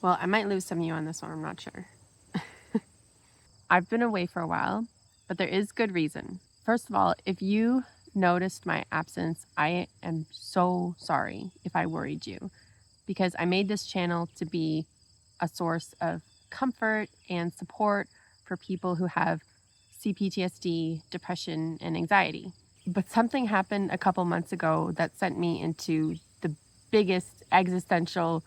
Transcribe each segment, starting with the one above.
Well, I might lose some of you on this one, I'm not sure. I've been away for a while, but there is good reason. First of all, if you noticed my absence, I am so sorry if I worried you, because I made this channel to be a source of comfort and support for people who have C-PTSD, depression, and anxiety. But something happened a couple months ago that sent me into the biggest existential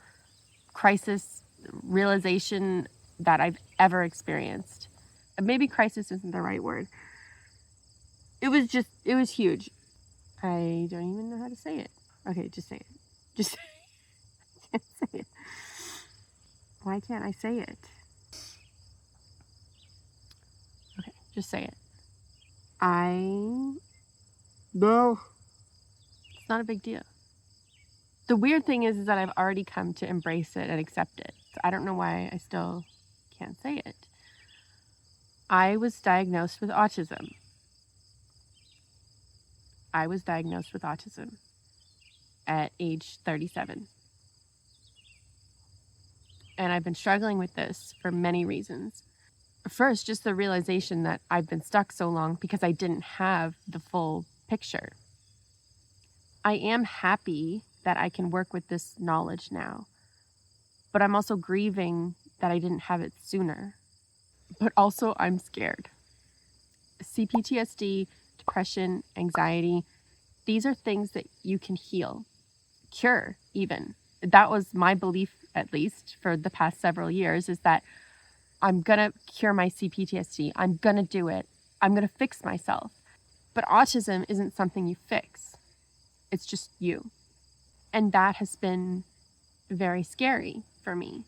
crisis realization that I've ever experienced. Maybe crisis isn't the right word. It was huge. I don't even know how to say it. Okay, just say it. Just say it. I can't say it. Why can't I say it? Okay, just say it. No. It's not a big deal. The weird thing is that I've already come to embrace it and accept it. So I don't know why I still can't say it. I was diagnosed with autism. At age 37. And I've been struggling with this for many reasons. First, just the realization that I've been stuck so long because I didn't have the full picture. I am happy that I can work with this knowledge now, but I'm also grieving that I didn't have it sooner. But also I'm scared. C-PTSD, depression, anxiety, these are things that you can heal, cure even. That was my belief, at least for the past several years, is that I'm gonna cure my C-PTSD. I'm gonna do it. I'm gonna fix myself. But autism isn't something you fix. It's just you. And that has been very scary for me.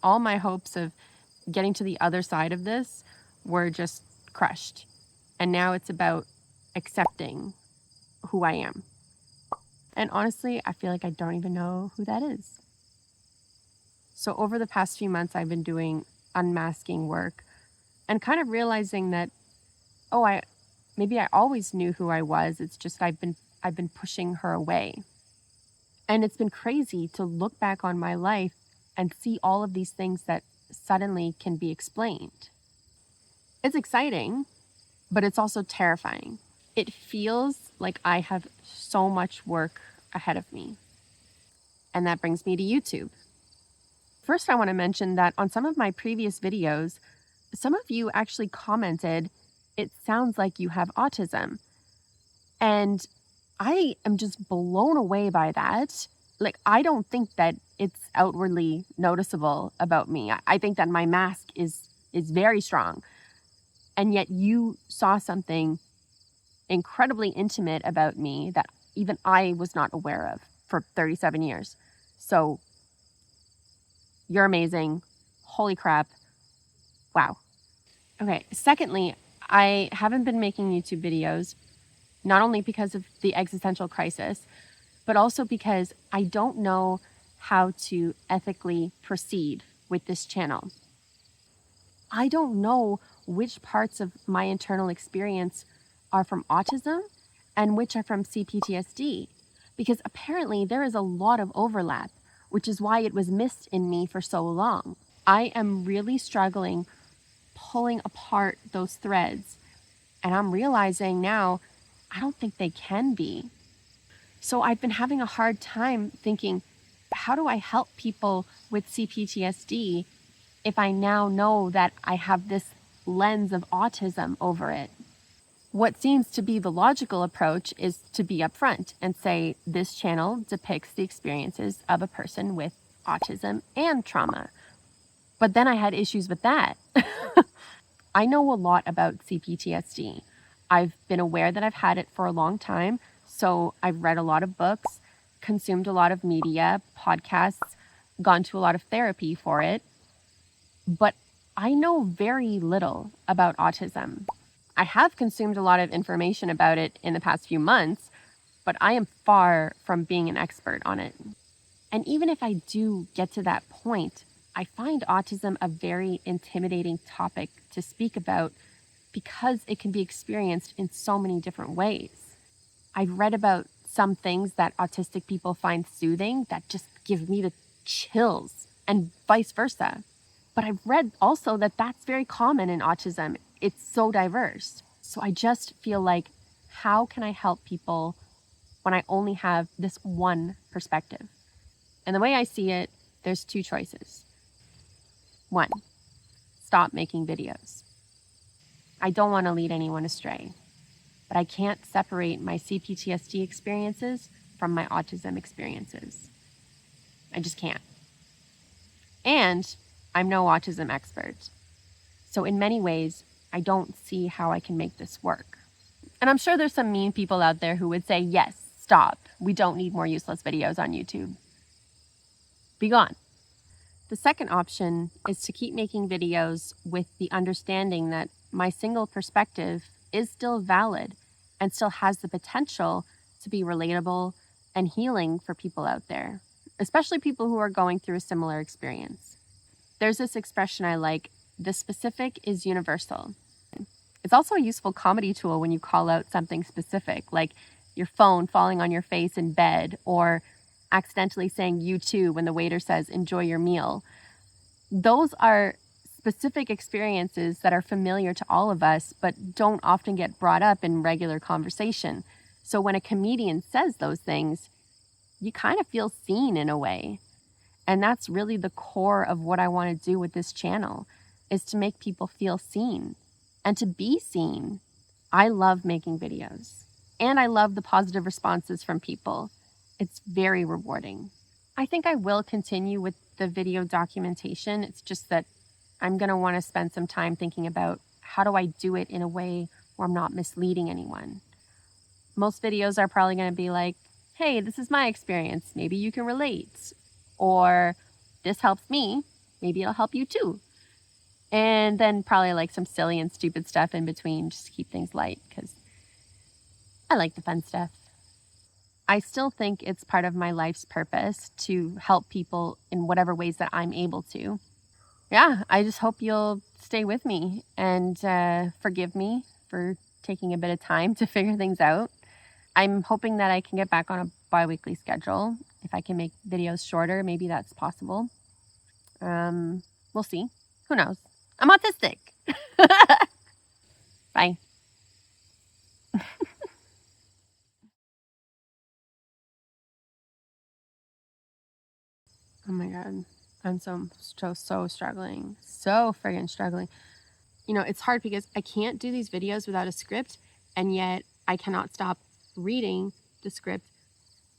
All my hopes of getting to the other side of this were just crushed. And now it's about accepting who I am. And honestly, I feel like I don't even know who that is. So over the past few months, I've been doing unmasking work and kind of realizing that, maybe I always knew who I was. It's just I've been pushing her away. And it's been crazy to look back on my life and see all of these things that suddenly can be explained. It's exciting, but it's also terrifying. It feels like I have so much work ahead of me. And that brings me to YouTube. First, I want to mention that on some of my previous videos, some of you actually commented, "It sounds like you have autism." And I am just blown away by that. Like, I don't think that it's outwardly noticeable about me. I think that my mask is very strong. And yet you saw something incredibly intimate about me that even I was not aware of for 37 years. So you're amazing. Holy crap. Wow. Okay. Secondly, I haven't been making YouTube videos, not only because of the existential crisis, but also because I don't know how to ethically proceed with this channel. I don't know which parts of my internal experience are from autism and which are from C-PTSD, because apparently there is a lot of overlap, which is why it was missed in me for so long. I am really struggling pulling apart those threads, and I'm realizing now I don't think they can be. So I've been having a hard time thinking, how do I help people with C-PTSD if I now know that I have this lens of autism over it? What seems to be the logical approach is to be upfront and say, this channel depicts the experiences of a person with autism and trauma. But then I had issues with that. I know a lot about C-PTSD. I've been aware that I've had it for a long time, so I've read a lot of books, consumed a lot of media, podcasts, gone to a lot of therapy for it. But I know very little about autism. I have consumed a lot of information about it in the past few months, but I am far from being an expert on it. And even if I do get to that point, I find autism a very intimidating topic to speak about because it can be experienced in so many different ways. I've read about some things that autistic people find soothing that just give me the chills, and vice versa. But I've read also that that's very common in autism. It's so diverse. So I just feel like, how can I help people when I only have this one perspective? And the way I see it, there's two choices. One, stop making videos. I don't want to lead anyone astray, but I can't separate my C-PTSD experiences from my autism experiences. I just can't. And I'm no autism expert. So in many ways, I don't see how I can make this work. And I'm sure there's some mean people out there who would say, yes, stop. We don't need more useless videos on YouTube. Be gone. The second option is to keep making videos with the understanding that my single perspective is still valid and still has the potential to be relatable and healing for people out there, especially people who are going through a similar experience. There's this expression I like, the specific is universal. It's also a useful comedy tool when you call out something specific, like your phone falling on your face in bed, or accidentally saying "you too" when the waiter says "enjoy your meal." Those are specific experiences that are familiar to all of us, but don't often get brought up in regular conversation. So when a comedian says those things, you kind of feel seen in a way. And that's really the core of what I want to do with this channel, is to make people feel seen and to be seen. I love making videos, and I love the positive responses from people. It's very rewarding. I think I will continue with the video documentation. It's just that I'm going to want to spend some time thinking about, how do I do it in a way where I'm not misleading anyone? Most videos are probably going to be like, hey, this is my experience. Maybe you can relate. Or this helps me. Maybe it'll help you too. And then probably like some silly and stupid stuff in between, just to keep things light, because I like the fun stuff. I still think it's part of my life's purpose to help people in whatever ways that I'm able to. Yeah, I just hope you'll stay with me and forgive me for taking a bit of time to figure things out. I'm hoping that I can get back on a bi-weekly schedule. If I can make videos shorter, maybe that's possible. We'll see. Who knows? I'm autistic. Bye. Oh my God. I'm so struggling. So friggin' struggling. You know, it's hard because I can't do these videos without a script, and yet I cannot stop reading the script,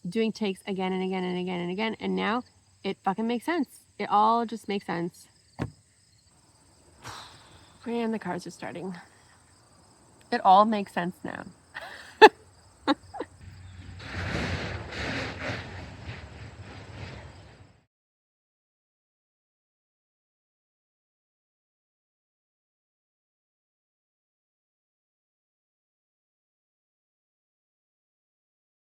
doing takes again and again and again and again, and now it fucking makes sense. It all just makes sense. And the cars are starting. It all makes sense now.